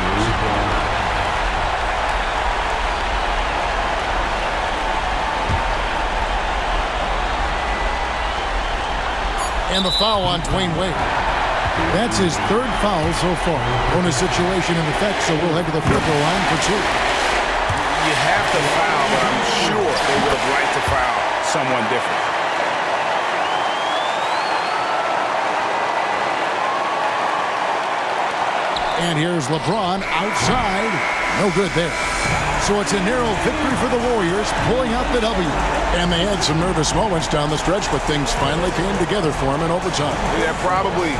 Speaker 1: And the foul on Dwayne Wade. That's his third foul so far. Bonus situation in effect, so we'll head to the free throw line for two.
Speaker 4: You have to foul, but I'm sure they would have liked to foul someone different.
Speaker 1: And here's LeBron outside. No good there. So it's a narrow victory for the Warriors, pulling out the W. And they had some nervous moments down the stretch, but things finally came together for them in overtime.
Speaker 4: Yeah, probably